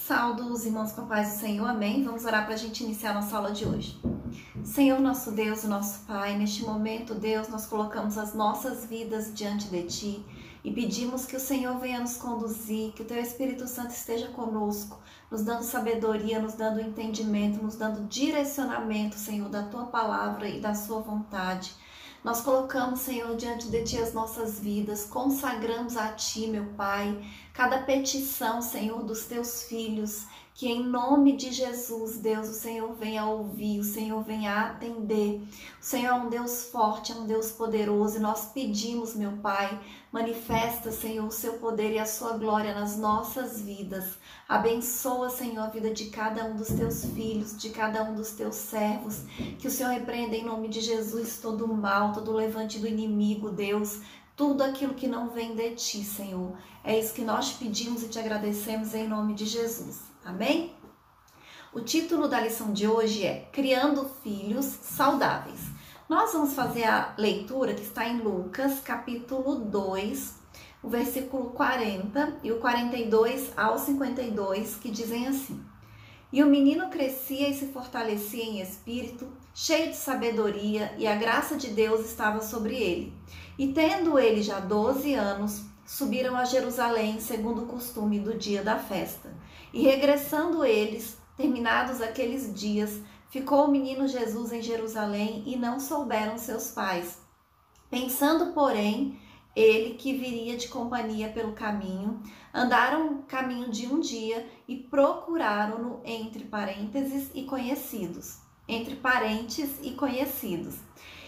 Saudos, irmãos, com a paz do Senhor, amém? Vamos orar para a gente iniciar nossa aula de hoje. Senhor, nosso Deus, nosso Pai, neste momento, Deus, nós colocamos as nossas vidas diante de Ti e pedimos que o Senhor venha nos conduzir, que o Teu Espírito Santo esteja conosco, nos dando sabedoria, nos dando entendimento, nos dando direcionamento, Senhor, da Tua palavra e da Sua vontade. Nós colocamos, Senhor, diante de Ti as nossas vidas, consagramos a Ti, meu Pai, cada petição, Senhor, dos Teus filhos, que em nome de Jesus, Deus, o Senhor venha ouvir, o Senhor venha atender. O Senhor é um Deus forte, é um Deus poderoso e nós pedimos, meu Pai, manifesta, Senhor, o Seu poder e a Sua glória nas nossas vidas. Abençoa, Senhor, a vida de cada um dos Teus filhos, de cada um dos Teus servos. Que o Senhor repreenda em nome de Jesus todo o mal, todo o levante do inimigo, Deus. Tudo aquilo que não vem de Ti, Senhor. É isso que nós pedimos e Te agradecemos em nome de Jesus. Amém? O título da lição de hoje é Criando Filhos Saudáveis. Nós vamos fazer a leitura que está em Lucas, capítulo 2, o versículo 40 e o 42 ao 52, que dizem assim: E o menino crescia e se fortalecia em espírito, cheio de sabedoria, e a graça de Deus estava sobre ele. E tendo ele já 12 anos, subiram a Jerusalém, segundo o costume do dia da festa. E regressando eles, terminados aqueles dias, ficou o menino Jesus em Jerusalém e não souberam seus pais. Pensando, porém, ele que viria de companhia pelo caminho, andaram o caminho de um dia e procuraram-no entre parentes e conhecidos.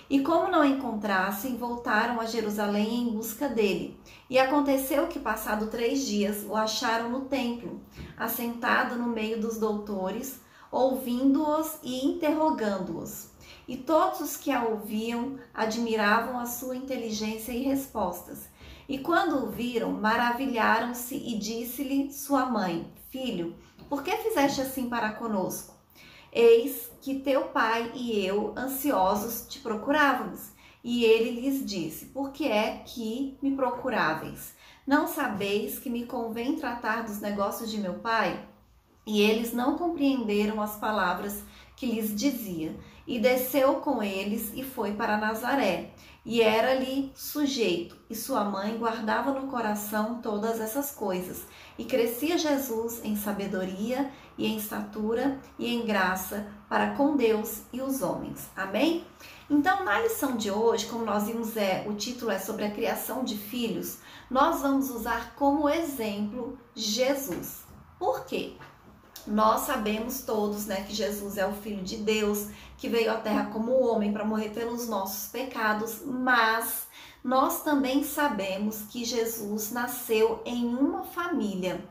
E como não encontrassem, voltaram a Jerusalém em busca dele. E aconteceu que, passado 3 dias, o acharam no templo, assentado no meio dos doutores, ouvindo-os e interrogando-os. E todos os que a ouviam admiravam a sua inteligência e respostas. E quando o viram, maravilharam-se e disse-lhe sua mãe: Filho, por que fizeste assim para conosco? Eis que teu pai e eu, ansiosos, te procurávamos. E ele lhes disse: Por que é que me procuráveis? Não sabeis que me convém tratar dos negócios de meu pai? E eles não compreenderam as palavras que lhes dizia. E desceu com eles e foi para Nazaré. E era-lhe sujeito, e sua mãe guardava no coração todas essas coisas. E crescia Jesus em sabedoria e em estatura e em graça para com Deus e os homens. Amém? Então, na lição de hoje, como nós vimos, o título é sobre a criação de filhos, nós vamos usar como exemplo Jesus. Por quê? Nós sabemos todos, que Jesus é o Filho de Deus, que veio à Terra como homem para morrer pelos nossos pecados, mas nós também sabemos que Jesus nasceu em uma família,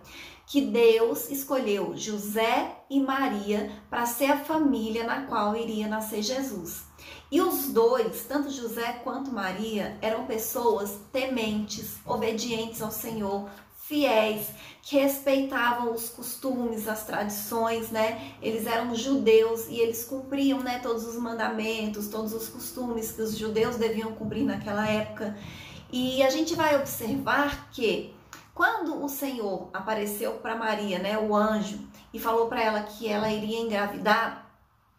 que Deus escolheu José e Maria para ser a família na qual iria nascer Jesus. E os dois, tanto José quanto Maria, eram pessoas tementes, obedientes ao Senhor, fiéis, que respeitavam os costumes, as tradições, Eles eram judeus e eles cumpriam, todos os mandamentos, todos os costumes que os judeus deviam cumprir naquela época. E a gente vai observar que quando o Senhor apareceu para Maria, o anjo, e falou para ela que ela iria engravidar,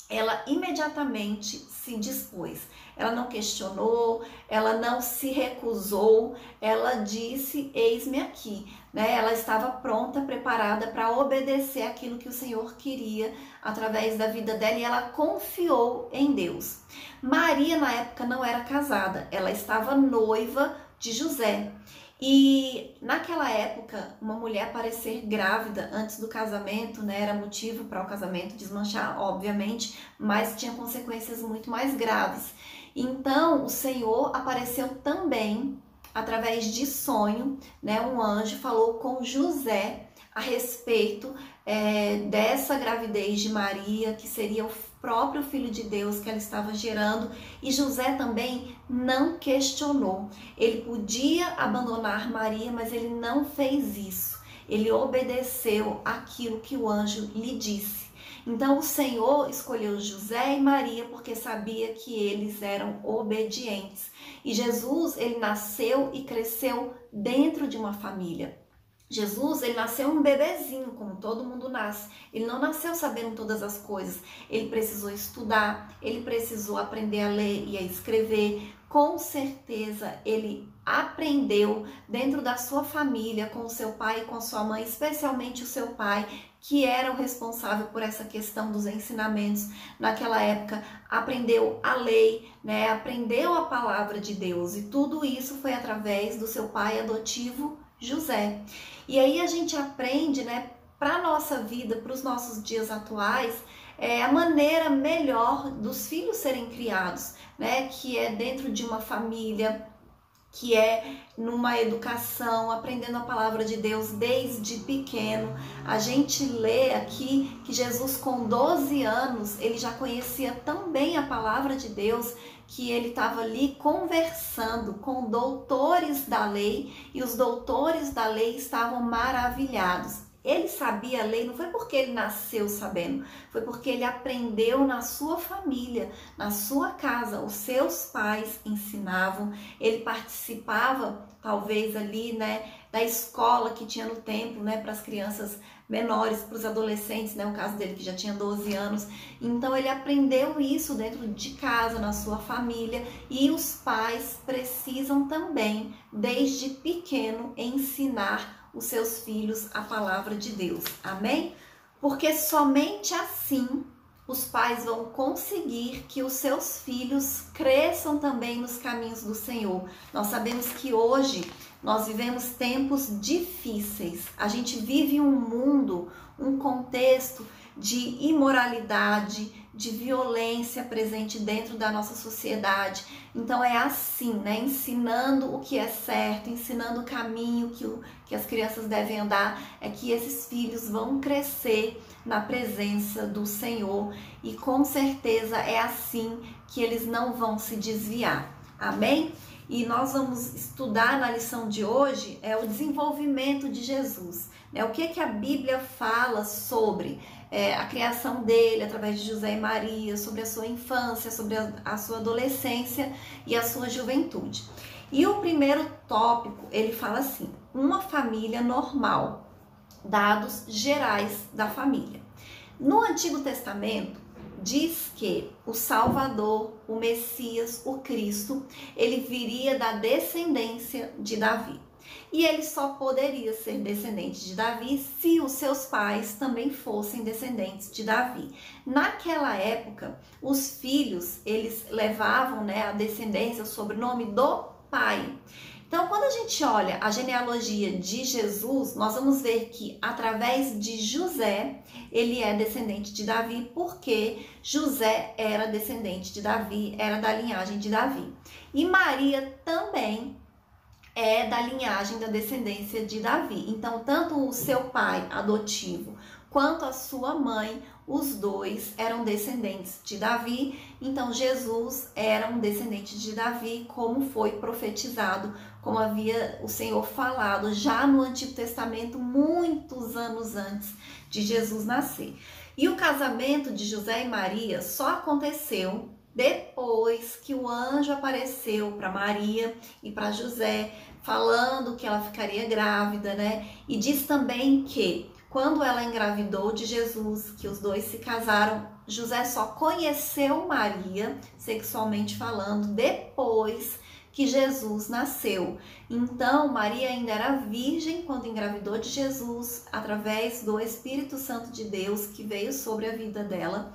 ela imediatamente se dispôs. Ela não questionou, ela não se recusou, ela disse: eis-me aqui. Ela estava pronta, preparada para obedecer aquilo que o Senhor queria através da vida dela e ela confiou em Deus. Maria, na época, não era casada, ela estava noiva de José. E naquela época, uma mulher parecer grávida antes do casamento, era motivo para o casamento desmanchar, obviamente, mas tinha consequências muito mais graves. Então, o Senhor apareceu também através de sonho, um anjo falou com José a respeito dessa gravidez de Maria, que seria o próprio Filho de Deus que ela estava gerando, e José também não questionou. Ele podia abandonar Maria, mas ele não fez isso. Ele obedeceu aquilo que o anjo lhe disse. Então o Senhor escolheu José e Maria porque sabia que eles eram obedientes. E Jesus, ele nasceu e cresceu dentro de uma família. Jesus, ele nasceu um bebezinho, como todo mundo nasce. Ele não nasceu sabendo todas as coisas. Ele precisou estudar, ele precisou aprender a ler e a escrever. Com certeza, ele aprendeu dentro da sua família, com o seu pai e com a sua mãe, especialmente o seu pai, que era o responsável por essa questão dos ensinamentos naquela época, aprendeu a lei, né? Aprendeu a palavra de Deus. E tudo isso foi através do seu pai adotivo, José. E aí a gente aprende, né, para a nossa vida, para os nossos dias atuais, a maneira melhor dos filhos serem criados, né, que é dentro de uma família, que é numa educação, aprendendo a palavra de Deus desde pequeno. A gente lê aqui que Jesus, com 12 anos, ele já conhecia tão bem a palavra de Deus, que ele estava ali conversando com doutores da lei, e os doutores da lei estavam maravilhados. Ele sabia a lei, não foi porque ele nasceu sabendo, foi porque ele aprendeu na sua família, na sua casa. Os seus pais ensinavam, ele participava talvez ali, né, da escola que tinha no templo, né, para as crianças menores, para os adolescentes, né, o caso dele que já tinha 12 anos. Então ele aprendeu isso dentro de casa, na sua família, e os pais precisam também, desde pequeno, ensinar os seus filhos a palavra de Deus. Amém? Porque somente assim os pais vão conseguir que os seus filhos cresçam também nos caminhos do Senhor. Nós sabemos que hoje nós vivemos tempos difíceis. A gente vive um mundo, um contexto de imoralidade, de violência presente dentro da nossa sociedade. Então é assim, né? Ensinando o que é certo, ensinando o caminho que as crianças devem andar, é que esses filhos vão crescer na presença do Senhor, e com certeza é assim que eles não vão se desviar. Amém? E nós vamos estudar na lição de hoje o desenvolvimento de Jesus, né? O que a Bíblia fala sobre a criação dele através de José e Maria, sobre a sua infância, sobre a sua adolescência e a sua juventude. E o primeiro tópico, ele fala assim: uma família normal, dados gerais da família. No Antigo Testamento, diz que o Salvador, o Messias, o Cristo, ele viria da descendência de Davi. E ele só poderia ser descendente de Davi se os seus pais também fossem descendentes de Davi. Naquela época, os filhos, eles levavam, né, a descendência, o sobrenome do pai. Então, quando a gente olha a genealogia de Jesus, nós vamos ver que através de José, ele é descendente de Davi, porque José era descendente de Davi, era da linhagem de Davi. E Maria também é da linhagem da descendência de Davi. Então, tanto o seu pai adotivo quanto a sua mãe, os dois eram descendentes de Davi. Então, Jesus era um descendente de Davi, como foi profetizado, como havia o Senhor falado já no Antigo Testamento, muitos anos antes de Jesus nascer. E o casamento de José e Maria só aconteceu depois que o anjo apareceu para Maria e para José, falando que ela ficaria grávida, né? E diz também que quando ela engravidou de Jesus, que os dois se casaram, José só conheceu Maria, sexualmente falando, depois que Jesus nasceu. Então, Maria ainda era virgem quando engravidou de Jesus, através do Espírito Santo de Deus que veio sobre a vida dela.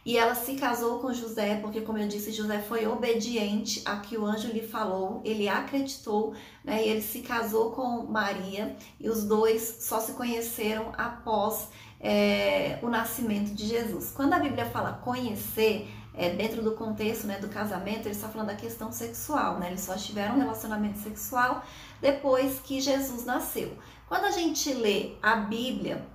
E ela se casou com José, porque, como eu disse, José foi obediente a que o anjo lhe falou, ele acreditou, né? E ele se casou com Maria, e os dois só se conheceram após o nascimento de Jesus. Quando a Bíblia fala conhecer, dentro do contexto, né, do casamento, ele está falando da questão sexual, né? Eles só tiveram um relacionamento sexual depois que Jesus nasceu. Quando a gente lê a Bíblia,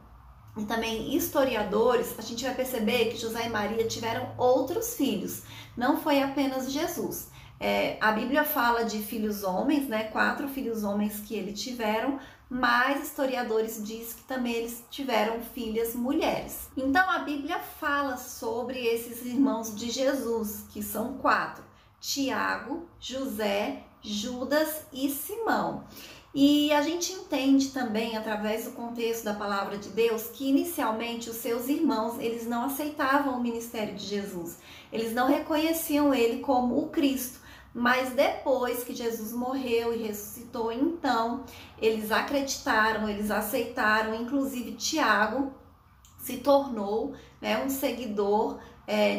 e também historiadores, a gente vai perceber que José e Maria tiveram outros filhos, não foi apenas Jesus. A Bíblia fala de filhos homens, né, 4 filhos homens que eles tiveram, mas historiadores dizem que também eles tiveram filhas mulheres. Então a Bíblia fala sobre esses irmãos de Jesus, que são 4, Tiago, José, Judas e Simão. E a gente entende também, através do contexto da palavra de Deus, que inicialmente os seus irmãos, eles não aceitavam o ministério de Jesus. Eles não reconheciam ele como o Cristo. Mas depois que Jesus morreu e ressuscitou, então, eles acreditaram, eles aceitaram, inclusive Tiago se tornou, né, um seguidor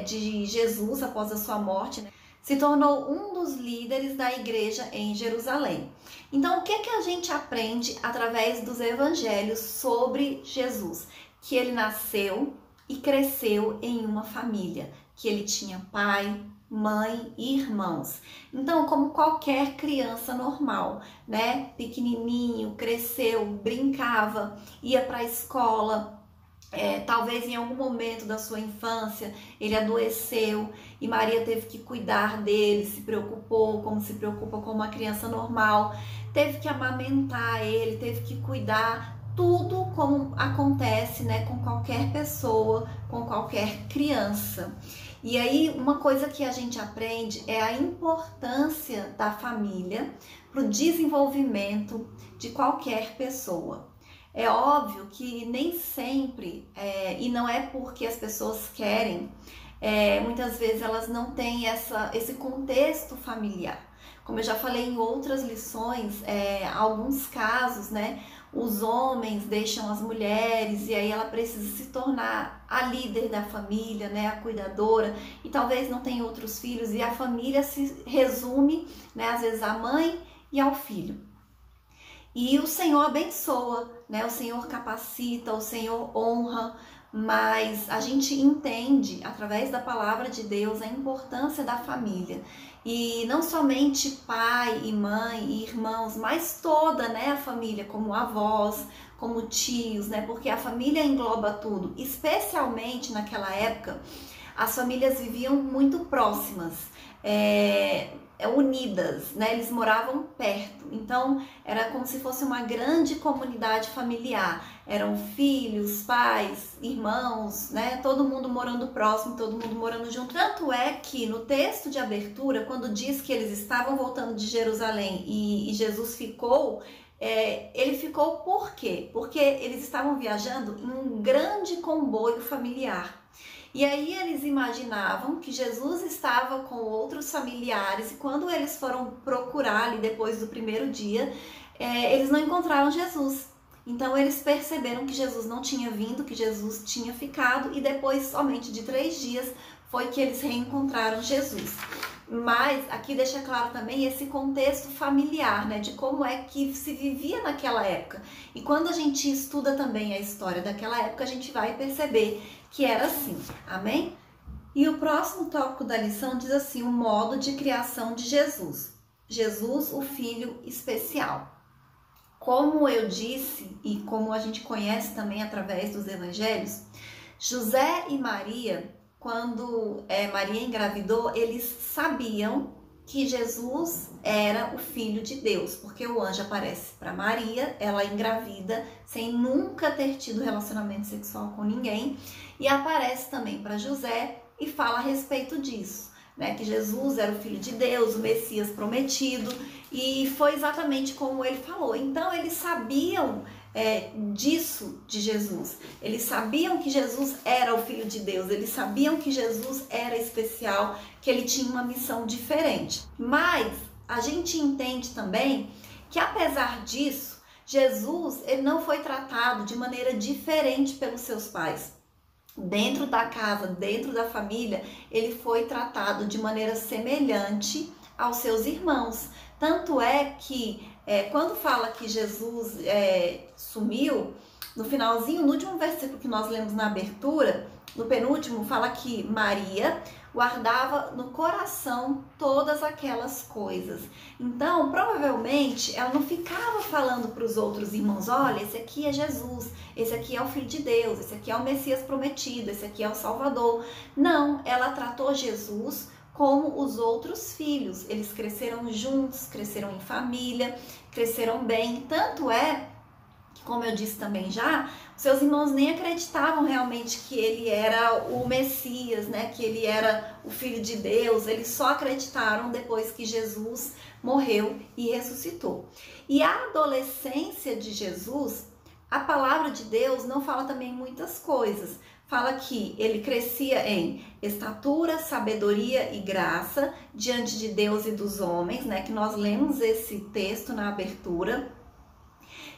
de Jesus após a sua morte, né? Se tornou um dos líderes da igreja em Jerusalém. Então, o que a gente aprende através dos evangelhos sobre Jesus? Que ele nasceu e cresceu em uma família, que ele tinha pai, mãe e irmãos. Então, como qualquer criança normal, né? Pequenininho, cresceu, brincava, ia para a escola. Talvez em algum momento da sua infância ele adoeceu e Maria teve que cuidar dele, se preocupou como se preocupa com uma criança normal, teve que amamentar ele, teve que cuidar, tudo como acontece, né, com qualquer pessoa, com qualquer criança. E aí uma coisa que a gente aprende é a importância da família para o desenvolvimento de qualquer pessoa. É óbvio que nem sempre, e não é porque as pessoas querem, muitas vezes elas não têm esse contexto familiar. Como eu já falei em outras lições, alguns casos, né, os homens deixam as mulheres e aí ela precisa se tornar a líder da família, né, a cuidadora, e talvez não tenha outros filhos e a família se resume, né, às vezes à mãe e ao filho. E o Senhor abençoa, né? O Senhor capacita, o Senhor honra, mas a gente entende, através da palavra de Deus, a importância da família. E não somente pai e mãe e irmãos, mas toda, né, a família, como avós, como tios, né? Porque a família engloba tudo. Especialmente naquela época, as famílias viviam muito próximas. Unidas, né? Eles moravam perto, então era como se fosse uma grande comunidade familiar, eram filhos, pais, irmãos, né? Todo mundo morando próximo, todo mundo morando junto. Tanto é que no texto de abertura, quando diz que eles estavam voltando de Jerusalém e Jesus ficou, ele ficou por quê? Porque eles estavam viajando em um grande comboio familiar. E aí eles imaginavam que Jesus estava com outros familiares e quando eles foram procurar ali depois do primeiro dia, eles não encontraram Jesus. Então eles perceberam que Jesus não tinha vindo, que Jesus tinha ficado e depois somente de 3 dias foi que eles reencontraram Jesus. Mas aqui deixa claro também esse contexto familiar, né, de como é que se vivia naquela época. E quando a gente estuda também a história daquela época, a gente vai perceber que era assim, amém? E o próximo tópico da lição diz assim, o modo de criação de Jesus. Jesus, o Filho especial. Como eu disse e como a gente conhece também através dos evangelhos, José e Maria, quando Maria engravidou, eles sabiam que Jesus era o Filho de Deus, porque o anjo aparece para Maria, ela engravida sem nunca ter tido relacionamento sexual com ninguém, e aparece também para José e fala a respeito disso, né, que Jesus era o Filho de Deus, o Messias prometido, e foi exatamente como ele falou. Então eles sabiam disso de Jesus, eles sabiam que Jesus era o Filho de Deus, eles sabiam que Jesus era especial, que ele tinha uma missão diferente. Mas a gente entende também que apesar disso, Jesus ele não foi tratado de maneira diferente pelos seus pais. Dentro da casa, dentro da família, ele foi tratado de maneira semelhante aos seus irmãos. Tanto é que quando fala que Jesus sumiu, no finalzinho, no último versículo que nós lemos na abertura, no penúltimo, fala que Maria guardava no coração todas aquelas coisas. Então, provavelmente, ela não ficava falando para os outros irmãos, olha, esse aqui é Jesus, esse aqui é o Filho de Deus, esse aqui é o Messias prometido, esse aqui é o Salvador. Não, ela tratou Jesus como os outros filhos. Eles cresceram juntos, cresceram em família, cresceram bem. Tanto é que como eu disse também já, seus irmãos nem acreditavam realmente que ele era o Messias, né? Que ele era o Filho de Deus. Eles só acreditaram depois que Jesus morreu e ressuscitou. E a adolescência de Jesus, a palavra de Deus não fala também muitas coisas. Fala que ele crescia em estatura, sabedoria e graça diante de Deus e dos homens, né? Que nós lemos esse texto na abertura.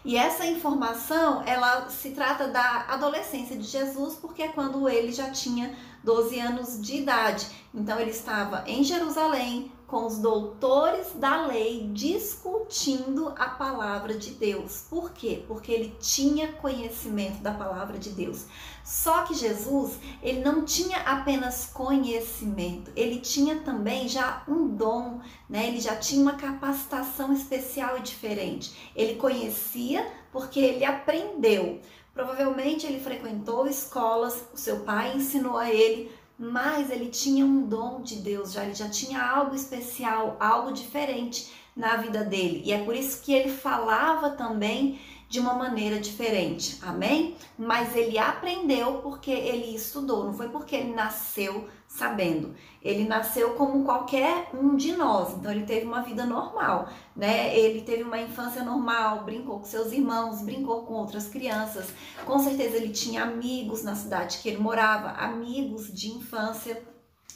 E essa informação, ela se trata da adolescência de Jesus, porque é quando ele já tinha 12 anos de idade. Então ele estava em Jerusalém com os doutores da lei discutindo a palavra de Deus. Por quê? Porque ele tinha conhecimento da palavra de Deus. Só que Jesus, ele não tinha apenas conhecimento, ele tinha também já um dom, né? Ele já tinha uma capacitação especial e diferente. Ele conhecia porque ele aprendeu. Provavelmente ele frequentou escolas, o seu pai ensinou a ele, mas ele tinha um dom de Deus, ele já tinha algo especial, algo diferente na vida dele. E é por isso que ele falava também de uma maneira diferente, amém? Mas ele aprendeu porque ele estudou, não foi porque ele nasceu sabendo. Ele nasceu como qualquer um de nós, então ele teve uma vida normal, né? Ele teve uma infância normal, brincou com seus irmãos, brincou com outras crianças. Com certeza ele tinha amigos na cidade que ele morava, amigos de infância,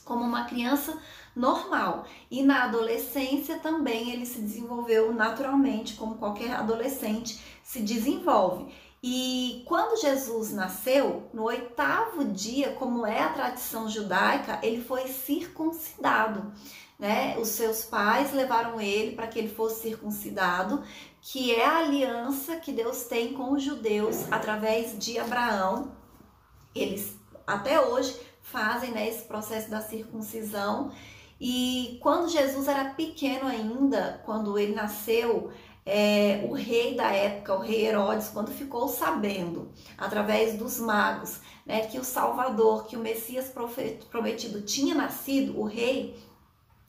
como uma criança normal. E na adolescência também ele se desenvolveu naturalmente, como qualquer adolescente se desenvolve. E quando Jesus nasceu, no 8º dia, como é a tradição judaica, ele foi circuncidado, né? Os seus pais levaram ele para que ele fosse circuncidado, que é a aliança que Deus tem com os judeus através de Abraão. Eles até hoje fazem, né, esse processo da circuncisão. E quando Jesus era pequeno ainda, quando ele nasceu, o rei da época, o rei Herodes, quando ficou sabendo, através dos magos, né, que o Salvador, que o Messias prometido tinha nascido, o rei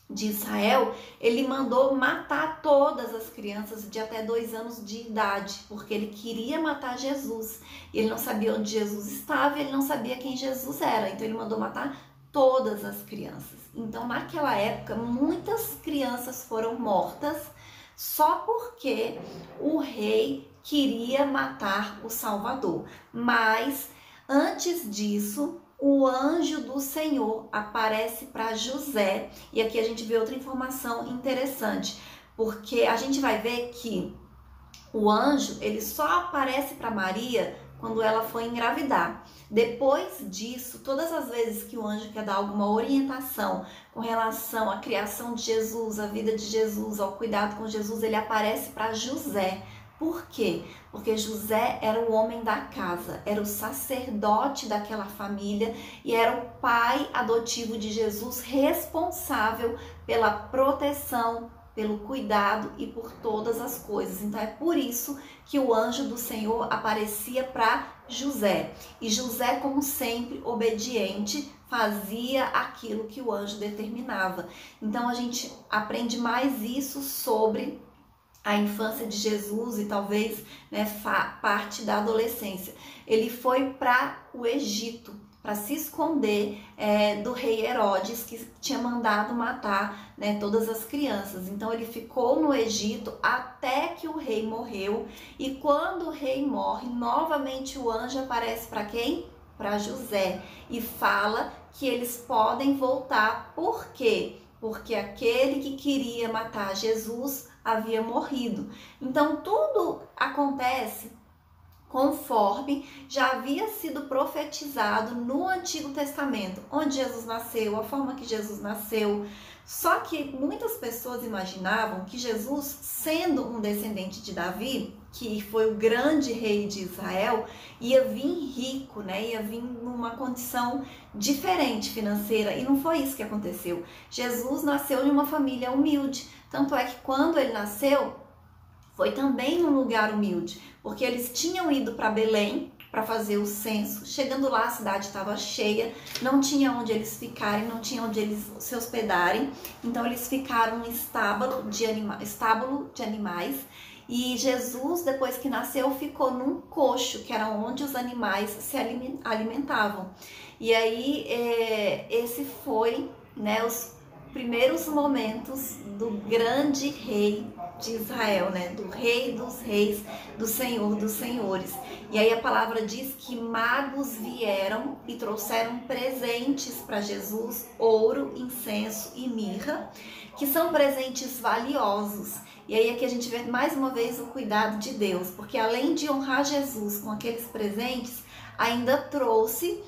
de Israel, ele mandou matar todas as crianças de até 2 anos de idade, porque ele queria matar Jesus. Ele não sabia onde Jesus estava, ele não sabia quem Jesus era, então ele mandou matar todas as crianças. Então, naquela época, muitas crianças foram mortas só porque o rei queria matar o Salvador. Mas, antes disso, o anjo do Senhor aparece para José. E aqui a gente vê outra informação interessante, porque a gente vai ver que o anjo, ele só aparece para Maria quando ela foi engravidar. Depois disso, todas as vezes que o anjo quer dar alguma orientação com relação à criação de Jesus, à vida de Jesus, ao cuidado com Jesus, ele aparece para José. Por quê? Porque José era o homem da casa, era o sacerdote daquela família e era o pai adotivo de Jesus, responsável pela proteção, pelo cuidado e por todas as coisas. Então é por isso que o anjo do Senhor aparecia para José. E José, como sempre, obediente, fazia aquilo que o anjo determinava. Então a gente aprende mais isso sobre a infância de Jesus e talvez, né, parte da adolescência. Ele foi para o Egito para se esconder do rei Herodes, que tinha mandado matar, né, todas as crianças. Então ele ficou no Egito até que o rei morreu. E quando o rei morre, novamente o anjo aparece para quem? Para José. E fala que eles podem voltar. Por quê? Porque aquele que queria matar Jesus havia morrido. Então tudo acontece conforme já havia sido profetizado no Antigo Testamento, onde Jesus nasceu, a forma que Jesus nasceu. Só que muitas pessoas imaginavam que Jesus, sendo um descendente de Davi, que foi o grande rei de Israel, ia vir rico, né? Ia vir numa condição diferente financeira, e não foi isso que aconteceu. Jesus nasceu em uma família humilde, tanto é que quando ele nasceu, foi também num lugar humilde, porque eles tinham ido para Belém para fazer o censo. Chegando lá, a cidade estava cheia, não tinha onde eles ficarem, não tinha onde eles se hospedarem. Então eles ficaram em estábulo de animais. E Jesus, depois que nasceu, ficou num coxo, que era onde os animais se alimentavam. E aí, esse foi, né, os primeiros momentos do grande rei de Israel, né, do rei dos reis, do Senhor dos senhores. E aí a palavra diz que magos vieram e trouxeram presentes para Jesus, ouro, incenso e mirra, que são presentes valiosos. E aí aqui a gente vê mais uma vez o cuidado de Deus, porque além de honrar Jesus com aqueles presentes, ainda trouxe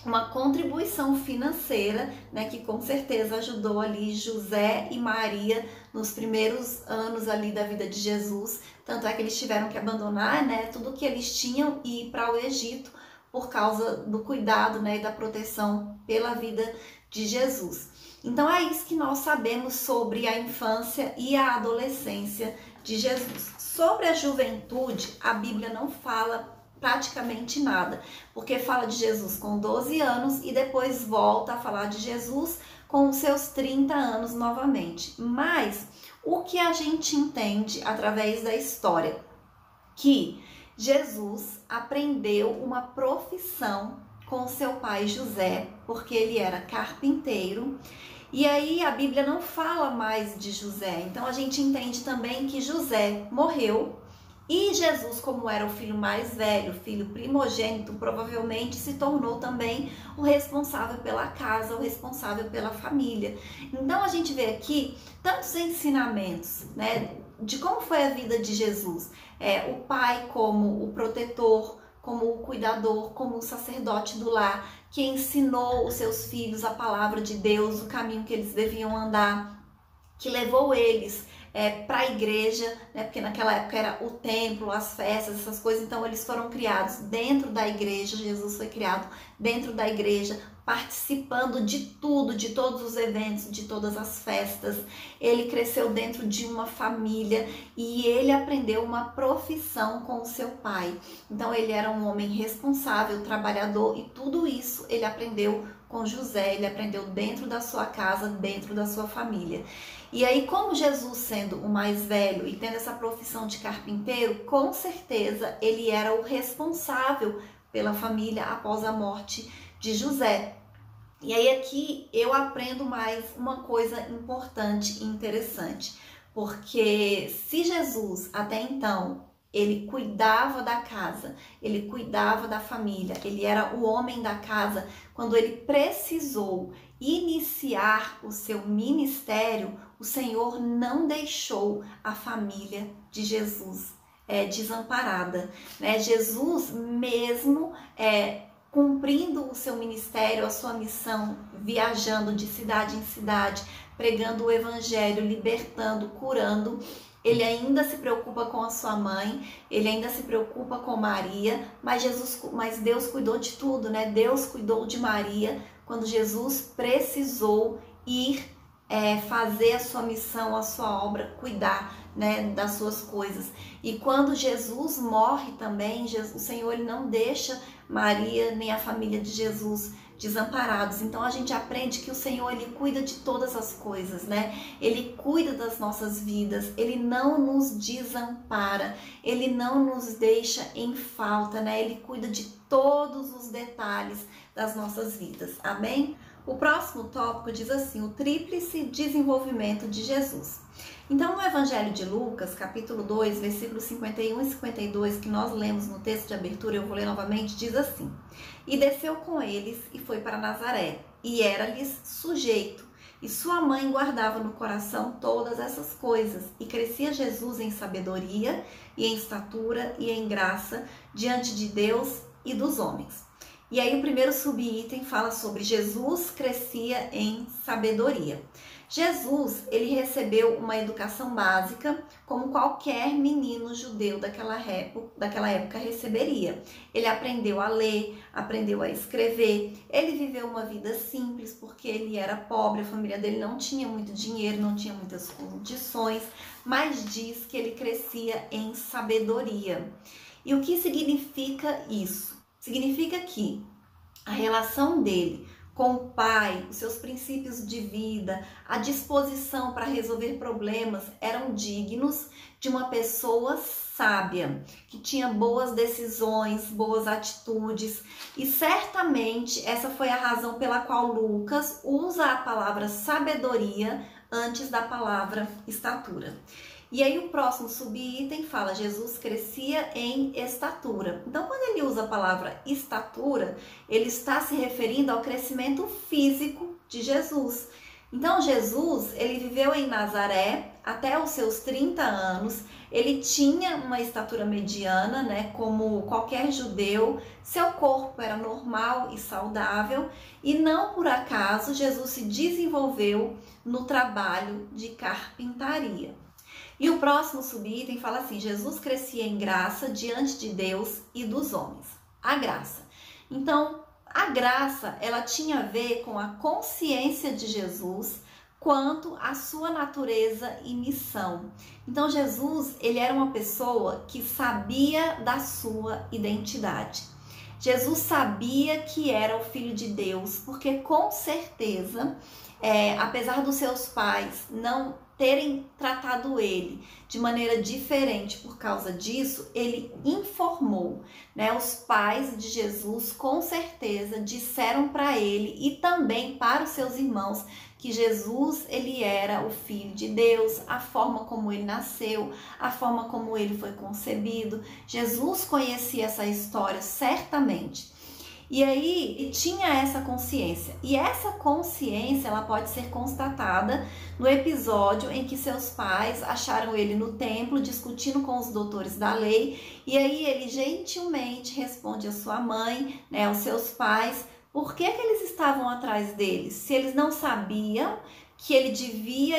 uma contribuição financeira, né, que com certeza ajudou ali José e Maria nos primeiros anos ali da vida de Jesus. Tanto é que eles tiveram que abandonar, né, tudo que eles tinham e ir para o Egito por causa do cuidado, né, e da proteção pela vida de Jesus. Então é isso que nós sabemos sobre a infância e a adolescência de Jesus. Sobre a juventude, a Bíblia não fala praticamente nada, porque fala de Jesus com 12 anos e depois volta a falar de Jesus com os seus 30 anos novamente. Mas o que a gente entende através da história? Que Jesus aprendeu uma profissão com seu pai José, porque ele era carpinteiro. E aí a Bíblia não fala mais de José, então a gente entende também que José morreu. E Jesus, como era o filho mais velho, filho primogênito, provavelmente se tornou também o responsável pela casa, o responsável pela família. Então a gente vê aqui tantos ensinamentos, né, de como foi a vida de Jesus. O pai como o protetor, como o cuidador, como o sacerdote do lar, que ensinou os seus filhos a palavra de Deus, o caminho que eles deviam andar, que levou eles para a igreja, né? Porque naquela época era o templo, as festas, essas coisas, então eles foram criados dentro da igreja. Jesus foi criado dentro da igreja, participando de tudo, de todos os eventos, de todas as festas. Ele cresceu dentro de uma família e ele aprendeu uma profissão com o seu pai. Então ele era um homem responsável, trabalhador, e tudo isso ele aprendeu com José, ele aprendeu dentro da sua casa, dentro da sua família. E aí, como Jesus sendo o mais velho e tendo essa profissão de carpinteiro, com certeza ele era o responsável pela família após a morte de José. E aí aqui eu aprendo mais uma coisa importante e interessante, porque se Jesus até então ele cuidava da casa, ele cuidava da família, ele era o homem da casa, quando ele precisou iniciar o seu ministério, o Senhor não deixou a família de Jesus desamparada, né? Jesus mesmo cumprindo o seu ministério, a sua missão, viajando de cidade em cidade, pregando o evangelho, libertando, curando, ele ainda se preocupa com a sua mãe, ele ainda se preocupa com Maria, mas Deus cuidou de tudo, né? Deus cuidou de Maria quando Jesus precisou ir fazer a sua missão, a sua obra, cuidar, né, das suas coisas. E quando Jesus morre também, o Senhor ele não deixa Maria nem a família de Jesus desamparados. Então a gente aprende que o Senhor ele cuida de todas as coisas, né? Ele cuida das nossas vidas, ele não nos desampara, ele não nos deixa em falta, né? Ele cuida de todos os detalhes das nossas vidas. Amém? O próximo tópico diz assim: o tríplice desenvolvimento de Jesus. Então, no Evangelho de Lucas, capítulo 2, versículos 51 e 52, que nós lemos no texto de abertura, eu vou ler novamente, diz assim: e desceu com eles e foi para Nazaré, e era-lhes sujeito, e sua mãe guardava no coração todas essas coisas, e crescia Jesus em sabedoria, e em estatura, e em graça, diante de Deus e dos homens. E aí o primeiro subitem fala sobre Jesus crescia em sabedoria. Jesus, ele recebeu uma educação básica como qualquer menino judeu daquela época receberia. Ele aprendeu a ler, aprendeu a escrever, ele viveu uma vida simples porque ele era pobre, a família dele não tinha muito dinheiro, não tinha muitas condições, mas diz que ele crescia em sabedoria. E o que significa isso? Significa que a relação dele com o pai, os seus princípios de vida, a disposição para resolver problemas eram dignos de uma pessoa sábia, que tinha boas decisões, boas atitudes, e certamente essa foi a razão pela qual Lucas usa a palavra sabedoria antes da palavra estatura. E aí o próximo subitem fala: Jesus crescia em estatura. Então, quando ele usa a palavra estatura, ele está se referindo ao crescimento físico de Jesus. Então, Jesus, ele viveu em Nazaré até os seus 30 anos, ele tinha uma estatura mediana, né, como qualquer judeu, seu corpo era normal e saudável, e não por acaso Jesus se desenvolveu no trabalho de carpintaria. E o próximo subitem fala assim: Jesus crescia em graça diante de Deus e dos homens. A graça. Então, a graça, ela tinha a ver com a consciência de Jesus quanto à sua natureza e missão. Então, Jesus, ele era uma pessoa que sabia da sua identidade. Jesus sabia que era o Filho de Deus, porque com certeza, apesar dos seus pais não terem tratado ele de maneira diferente por causa disso, ele informou, né? Os pais de Jesus com certeza disseram para ele e também para os seus irmãos que Jesus, ele era o Filho de Deus, a forma como ele nasceu, a forma como ele foi concebido. Jesus conhecia essa história certamente. E aí tinha essa consciência, e essa consciência ela pode ser constatada no episódio em que seus pais acharam ele no templo discutindo com os doutores da lei, e aí ele gentilmente responde à sua mãe, né, aos seus pais, por que eles estavam atrás deles, se eles não sabiam que ele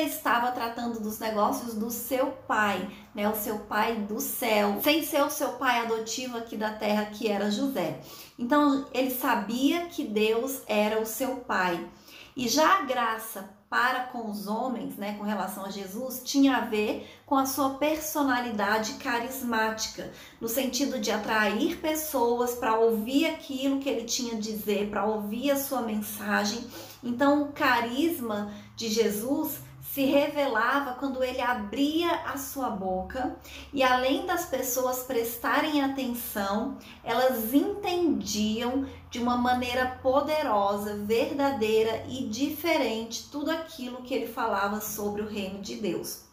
estava tratando dos negócios do seu pai, né, o seu pai do céu, sem ser o seu pai adotivo aqui da terra, que era José. Então, ele sabia que Deus era o seu pai. E já a graça para com os homens, né, com relação a Jesus, tinha a ver com a sua personalidade carismática, no sentido de atrair pessoas para ouvir aquilo que ele tinha a dizer, para ouvir a sua mensagem. Então, o carisma de Jesus se revelava quando ele abria a sua boca, e além das pessoas prestarem atenção, elas entendiam de uma maneira poderosa, verdadeira e diferente tudo aquilo que ele falava sobre o reino de Deus.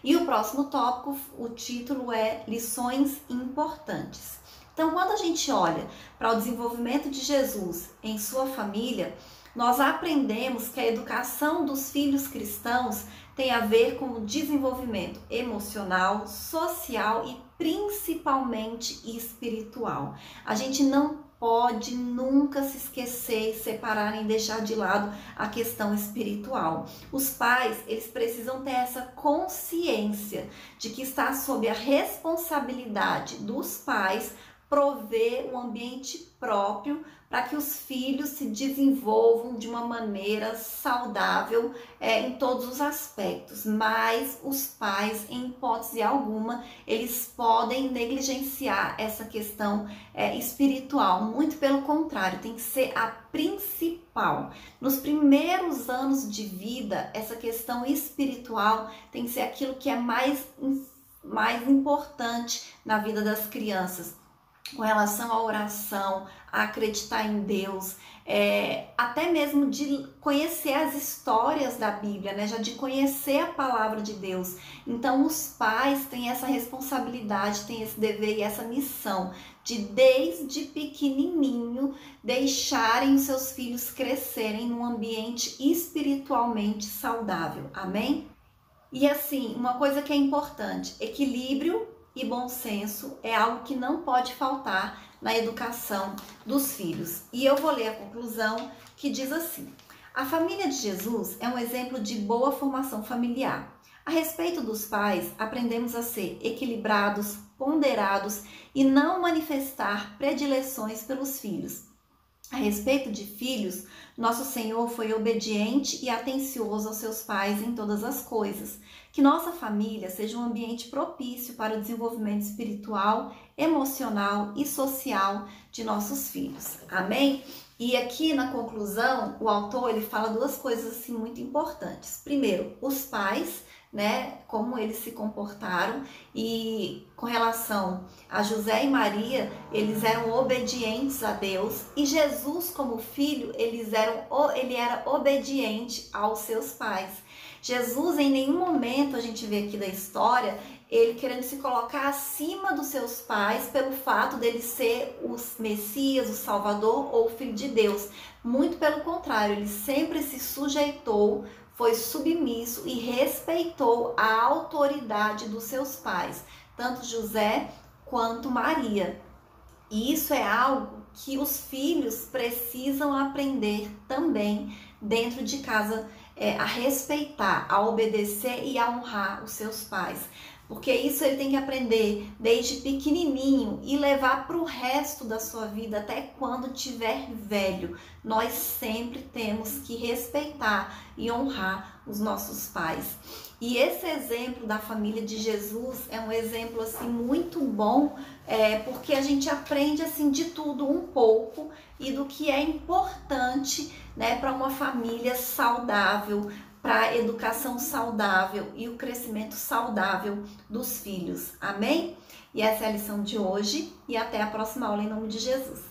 E o próximo tópico, o título é Lições Importantes. Então, quando a gente olha para o desenvolvimento de Jesus em sua família, nós aprendemos que a educação dos filhos cristãos tem a ver com o desenvolvimento emocional, social e principalmente espiritual. A gente não pode nunca se esquecer, separar e deixar de lado a questão espiritual. Os pais, eles precisam ter essa consciência de que está sob a responsabilidade dos pais prover um ambiente próprio para que os filhos se desenvolvam de uma maneira saudável em todos os aspectos. Mas os pais, em hipótese alguma, eles podem negligenciar essa questão espiritual. Muito pelo contrário, tem que ser a principal. Nos primeiros anos de vida, essa questão espiritual tem que ser aquilo que é mais importante na vida das crianças, com relação à oração, a acreditar em Deus, até mesmo de conhecer as histórias da Bíblia, né? Já de conhecer a palavra de Deus. Então, os pais têm essa responsabilidade, têm esse dever e essa missão de, desde pequenininho, deixarem os seus filhos crescerem num ambiente espiritualmente saudável. Amém? E assim, uma coisa que é importante, equilíbrio e bom senso é algo que não pode faltar na educação dos filhos. E eu vou ler a conclusão, que diz assim: a família de Jesus é um exemplo de boa formação familiar. A respeito dos pais, aprendemos a ser equilibrados, ponderados e não manifestar predileções pelos filhos. A respeito de filhos, nosso Senhor foi obediente e atencioso aos seus pais em todas as coisas. Que nossa família seja um ambiente propício para o desenvolvimento espiritual, emocional e social de nossos filhos. Amém? E aqui na conclusão, o autor ele fala duas coisas assim muito importantes. Primeiro, os pais, né, como eles se comportaram, e com relação a José e Maria, eles eram obedientes a Deus, e Jesus como filho, ele era obediente aos seus pais. Jesus, em nenhum momento, a gente vê aqui da história, ele querendo se colocar acima dos seus pais pelo fato dele ser o Messias, o Salvador ou o Filho de Deus. Muito pelo contrário, ele sempre se sujeitou, foi submisso e respeitou a autoridade dos seus pais, tanto José quanto Maria. E isso é algo que os filhos precisam aprender também dentro de casa, a respeitar, a obedecer e a honrar os seus pais. Porque isso ele tem que aprender desde pequenininho e levar para o resto da sua vida, até quando tiver velho. Nós sempre temos que respeitar e honrar os nossos pais. E esse exemplo da família de Jesus é um exemplo assim muito bom, porque a gente aprende assim de tudo um pouco e do que é importante, né, para uma família saudável, para a educação saudável e o crescimento saudável dos filhos. Amém? E essa é a lição de hoje e até a próxima aula em nome de Jesus.